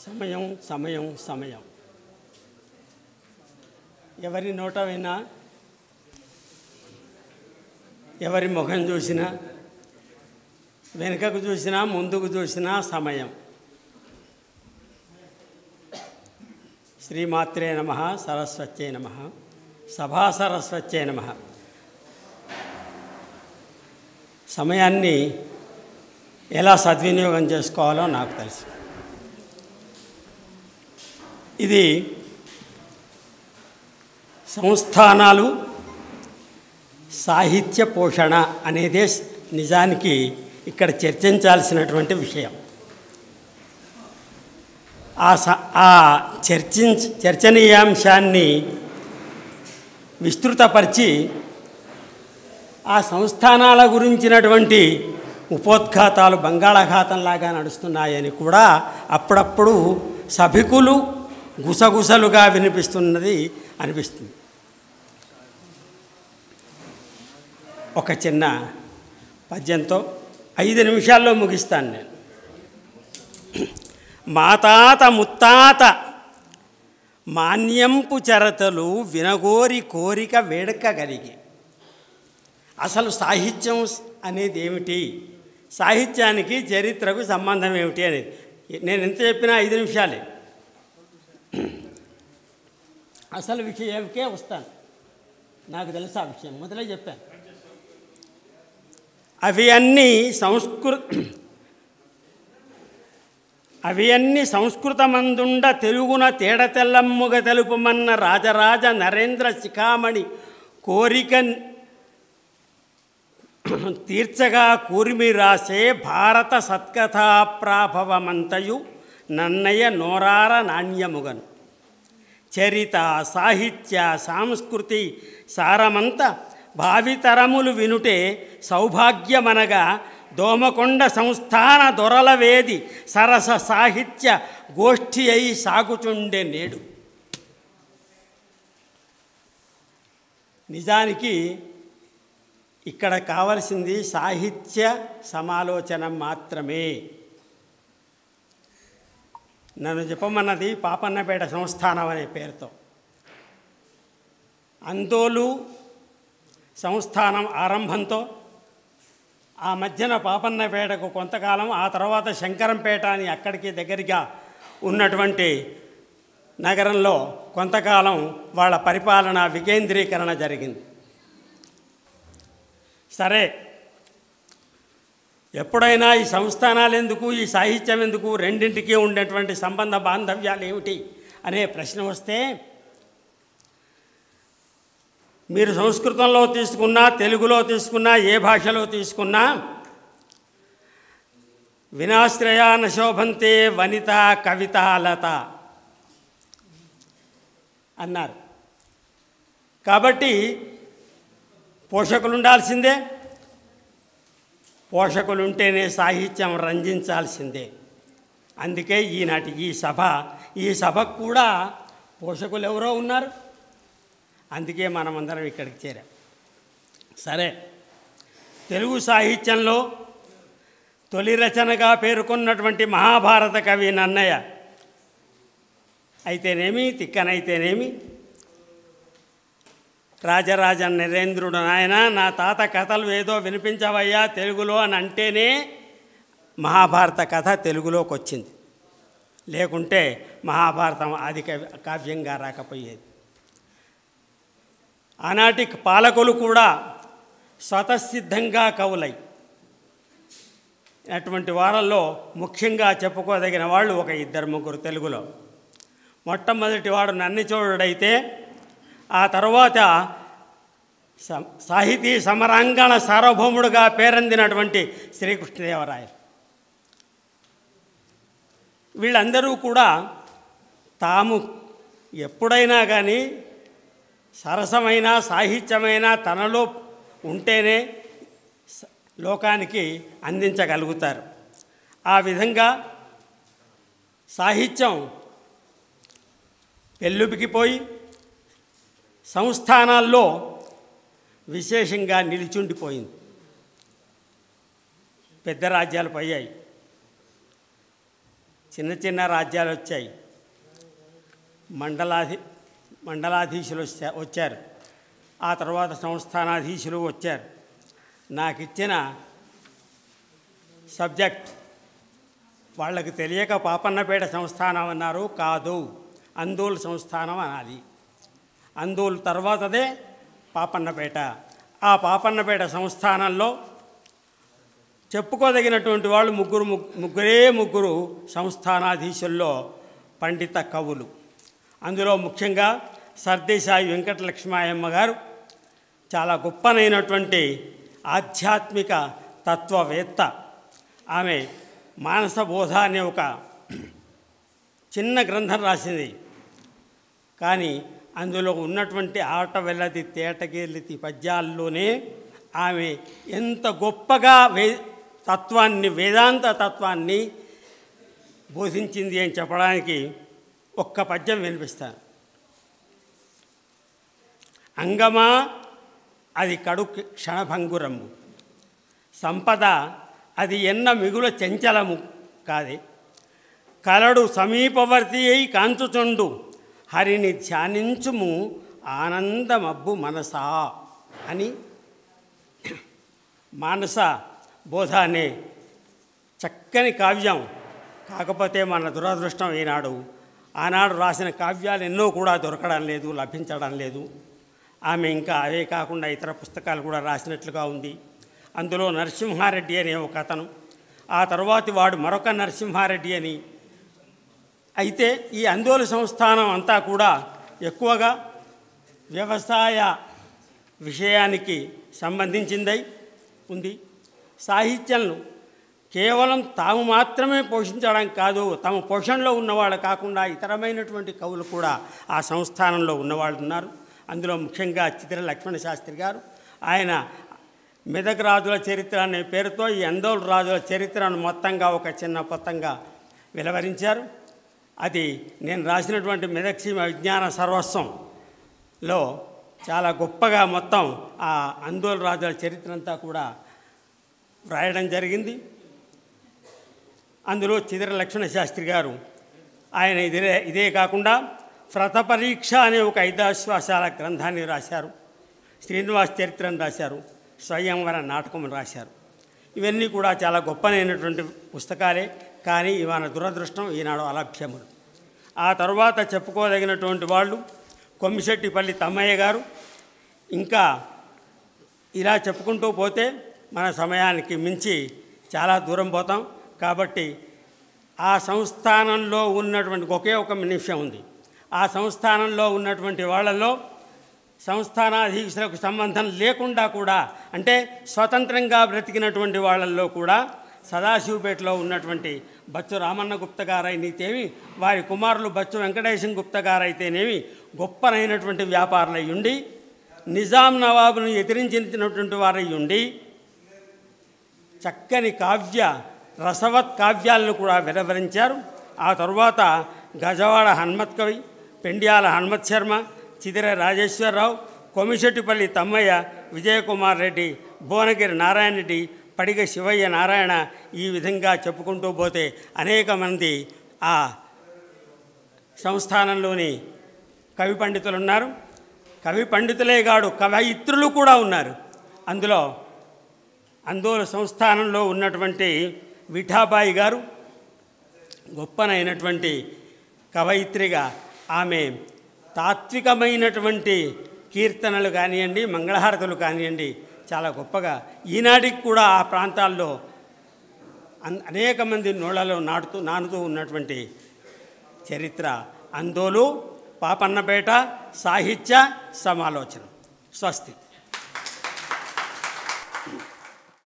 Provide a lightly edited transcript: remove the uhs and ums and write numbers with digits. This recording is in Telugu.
సమయం సమయం సమయం. ఎవరి నోట విన్నా, ఎవరి ముఖం చూసినా, వెనుకకు చూసినా, ముందుకు చూసినా సమయం. శ్రీమాత్రే నమః. సరస్వత్యై నమః. సభా సరస్వత్యై నమః. సమయాన్ని ఎలా సద్వినియోగం చేసుకోవాలో నాకు తెలుసు. ఇది సంస్థానాలు సాహిత్య పోషణ అనేదే నిజానికి ఇక్కడ చర్చించాల్సినటువంటి విషయం. ఆ చర్చనీయాంశాన్ని విస్తృతపరిచి ఆ సంస్థానాల గురించినటువంటి ఉపోద్ఘాతాలు బంగాళాఖాతంలాగా నడుస్తున్నాయని కూడా అప్పుడప్పుడు సభికులు గుసగుసలుగా వినిపిస్తున్నది అనిపిస్తుంది. ఒక చిన్న పద్యంతో 5 నిమిషాల్లో ముగిస్తాను నేను. మాతాత ముత్తాత మాన్యంపు చరతలు వినగోరి కోరిక వేడుక కలిగి. అసలు సాహిత్యం అనేది ఏమిటి, సాహిత్యానికి చరిత్రకు సంబంధం ఏమిటి అనేది నేను ఎంత చెప్పినా 5 నిమిషాలే. అసలు విషయంకే వస్తాను. నాకు తెలుసు ఆ విషయం, మొదలే చెప్పాను. అవి అన్ని సంస్కృతమందుండ తెలుగున తేడతెల్లమ్ముగ తెలుపుమన్న రాజరాజ నరేంద్ర శిఖామణి కోరిక తీర్చగా కూర్మి రాసే భారత సత్కథా ప్రాభవమంతయు నన్నయ నోరార నాణ్యముగను. చరిత సాహిత్య సాంస్కృతి సారమంత భావితరములు వినుటే సౌభాగ్యమనగా దోమకొండ సంస్థాన దొరలవేది సరస సాహిత్య గోష్ఠి అయి సాగుచుండే నేడు. నిజానికి ఇక్కడ కావలసింది సాహిత్య సమాలోచన మాత్రమే. నన్ను చెప్పమన్నది పాపన్నపేట సంస్థానం అనే పేరుతో. అందోలు సంస్థానం ఆరంభంతో ఆ మధ్యన పాపన్నపేటకు కొంతకాలం, ఆ తర్వాత శంకరంపేట అని అక్కడికి దగ్గరగా ఉన్నటువంటి నగరంలో కొంతకాలం వాళ్ళ పరిపాలన వికేంద్రీకరణ జరిగింది. సరే, ఎప్పుడైనా ఈ సంస్థానాలు ఎందుకు, ఈ సాహిత్యం ఎందుకు, రెండింటికి ఉండేటువంటి సంబంధ బాంధవ్యాలు ఏమిటి అనే ప్రశ్న వస్తే, మీరు సంస్కృతంలో తీసుకున్నా, తెలుగులో తీసుకున్నా, ఏ భాషలో తీసుకున్నా వినాశ్రయాన శోభంతే వనిత కవిత లత అన్నారు. కాబట్టి పోషకులు ఉండాల్సిందే, పోషకులుంటేనే సాహిత్యం రంజించాల్సిందే. అందుకే ఈనాటి ఈ సభకు కూడా పోషకులు ఎవరో ఉన్నారు. అందుకే మనమందరం ఇక్కడికి చేరాం. సరే, తెలుగు సాహిత్యంలో తొలి రచనగా పేర్కొన్నటువంటి మహాభారత కవి నన్నయ అయితేనేమి, తిక్కనైతేనేమి, రాజరాజ నరేంద్రుడు నాయన నా తాత కథలు ఏదో వినిపించవయ్యా తెలుగులో అని అంటేనే మహాభారత కథ తెలుగులోకి వచ్చింది. లేకుంటే మహాభారతం ఆది కావ్యంగా రాకపోయేది. ఆనాటి పాలకులు కూడా స్వతసిద్ధంగా కవులై అటువంటి వారల్లో ముఖ్యంగా చెప్పుకోదగిన వాళ్ళు ఒక 2-3 తెలుగులో. మొట్టమొదటి వాడు నన్నిచోడుడైతే, ఆ తర్వాత సాహితీ సమరాంగణ సార్వభౌముడుగా పేరొందినటువంటి శ్రీకృష్ణదేవరాయలు. వీళ్ళందరూ కూడా తాము ఎప్పుడైనా కానీ సరసమైన సాహిత్యమైన తనలో ఉంటేనే లోకానికి అందించగలుగుతారు. ఆ విధంగా సాహిత్యం పెళ్ళుబికిపోయి సంస్థానాల్లో విశేషంగా నిలిచుండిపోయింది. పెద్ద రాజ్యాలు పోయాయి. చిన్న చిన్న రాజ్యాలు వచ్చాయి. మండలాధీశులు వచ్చారు. ఆ తర్వాత సంస్థానాధీశులు వచ్చారు. నాకు ఇచ్చిన సబ్జెక్ట్ వాళ్ళకి తెలియక పాపన్నపేట సంస్థానం అన్నారు. కాదు, అందోల్ సంస్థానం అనాలి. అందోల్ తర్వాతదే పాపన్నపేట. ఆ పాపన్నపేట సంస్థానంలో చెప్పుకోదగినటువంటి వాళ్ళు ముగ్గురు సంస్థానాధీశుల్లో పండిత కవులు. అందులో ముఖ్యంగా సర్దేశాయి వెంకటలక్ష్మాయమ్మ గారు చాలా గొప్పనైనటువంటి ఆధ్యాత్మిక తత్వవేత్త. ఆమె మానసబోధ అనే ఒక చిన్న గ్రంథం రాసింది. కానీ అందులో ఉన్నటువంటి ఆట వెల్లది తేటగేలితి పద్యాల్లోనే ఆమె ఎంత గొప్పగా వేదాంత తత్వాన్ని బోధించింది అని చెప్పడానికి ఒక్క పద్యం వినిపిస్తాను. అంగమా అది కడు క్షణభంగురము, సంపద అది ఎన్న మిగుల చెంచలము కాదే, కలడు సమీపవర్తి అయి కాంచుచుండు హరిని ధ్యానించుము ఆనందమబ్బు మనసా అని మానస బోధ అనే చక్కని కావ్యం. కాకపోతే మన దురదృష్టం ఆనాడు రాసిన కావ్యాలు ఎన్నో కూడా దొరకడం లేదు, లభించడం లేదు. ఆమె ఇంకా అవే కాకుండా ఇతర పుస్తకాలు కూడా రాసినట్లుగా ఉంది. అందులో నరసింహారెడ్డి అనే ఒక అతను, ఆ తర్వాతి వాడు మరొక నరసింహారెడ్డి అని. అయితే ఈ అందోలు సంస్థానం అంతా కూడా ఎక్కువగా వ్యవసాయ విషయానికి సంబంధించిందై ఉంది. సాహిత్యంను కేవలం తాము మాత్రమే పోషించడం కాదు, తమ పోషణలో ఉన్నవాళ్ళు కాకుండా ఇతరమైనటువంటి కవులు కూడా ఆ సంస్థానంలో ఉన్నవాళ్ళు ఉన్నారు. అందులో ముఖ్యంగా చితిర లక్ష్మణ శాస్త్రి గారు, ఆయన మెదక్ రాజుల చరిత్ర అనే పేరుతో ఈ అందోలు రాజుల చరిత్రను మొత్తంగా ఒక చిన్న పొత్తంగా వెలువరించారు. అది నేను రాసినటువంటి మెదక్ సీమ విజ్ఞాన సర్వస్వంలో చాలా గొప్పగా మొత్తం ఆ అందోలు రాజుల చరిత్ర అంతా కూడా వ్రాయడం జరిగింది. అందులో చితిర లక్ష్మణ శాస్త్రి గారు ఆయన ఇదే కాకుండా వ్రత పరీక్ష అనే ఒక 5 ఆశ్వాసాల గ్రంథాన్ని రాశారు. శ్రీనివాస్ చరిత్రను రాశారు. స్వయంవర నాటకం రాశారు. ఇవన్నీ కూడా చాలా గొప్పనైనటువంటి పుస్తకాలే. కానీ ఇవాళ దురదృష్టం ఈనాడు అలభ్యములు. ఆ తర్వాత చెప్పుకోదగినటువంటి వాళ్ళు కొమ్మిశెట్టిపల్లి తమ్మయ్య గారు. ఇంకా ఇలా చెప్పుకుంటూ పోతే మన సమయానికి మించి చాలా దూరం పోతాం. కాబట్టి ఆ సంస్థానంలో ఉన్నటువంటి ఒకే ఒక నిమిషం ఉంది. ఆ సంస్థానంలో ఉన్నటువంటి వాళ్ళల్లో సంస్థానాధీశులకు సంబంధం లేకుండా కూడా, అంటే స్వతంత్రంగా బ్రతికినటువంటి వాళ్ళల్లో కూడా సదాశివపేటలో ఉన్నటువంటి బచ్చు రామన్న గుప్త గారైతేనేమి, వారి కుమారులు బచ్చు వెంకటేశం గుప్త గారైతేనేమి గొప్పనైనటువంటి వ్యాపారులై ఉండి, నిజాం నవాబును ఎదిరించినటువంటి వారై ఉండి చక్కని రసవత్ కావ్యాలను కూడా వెలువరించారు. ఆ తరువాత గజవాడ హనుమత్ కవి, పెండ్యాల హనుమత్ శర్మ, చితిర రాజేశ్వరరావు, కొమిశెట్టిపల్లి తమ్మయ్య, విజయకుమార్ రెడ్డి, భువనగిరి నారాయణ రెడ్డి, పడిగ శివయ్య నారాయణ, ఈ విధంగా చెప్పుకుంటూ పోతే అనేక మంది ఆ సంస్థానంలోని కవి పండితులు ఉన్నారు. కవి పండితులే కాదు, కవయిత్రులు కూడా ఉన్నారు. అందులో అందోలు సంస్థానంలో ఉన్నటువంటి విఠాబాయి గారు గొప్పనైనటువంటి కవయిత్రిగా ఆమె తాత్వికమైనటువంటి కీర్తనలు కానివ్వండి, మంగళహారతులు కానివ్వండి చాలా గొప్పగా ఈనాటికి కూడా ఆ ప్రాంతాల్లో అనేక మంది నోళ్లలో నానుతూ ఉన్నటువంటి చరిత్ర అందోలు పాపన్నపేట సాహిత్య సమాలోచన. స్వస్తి.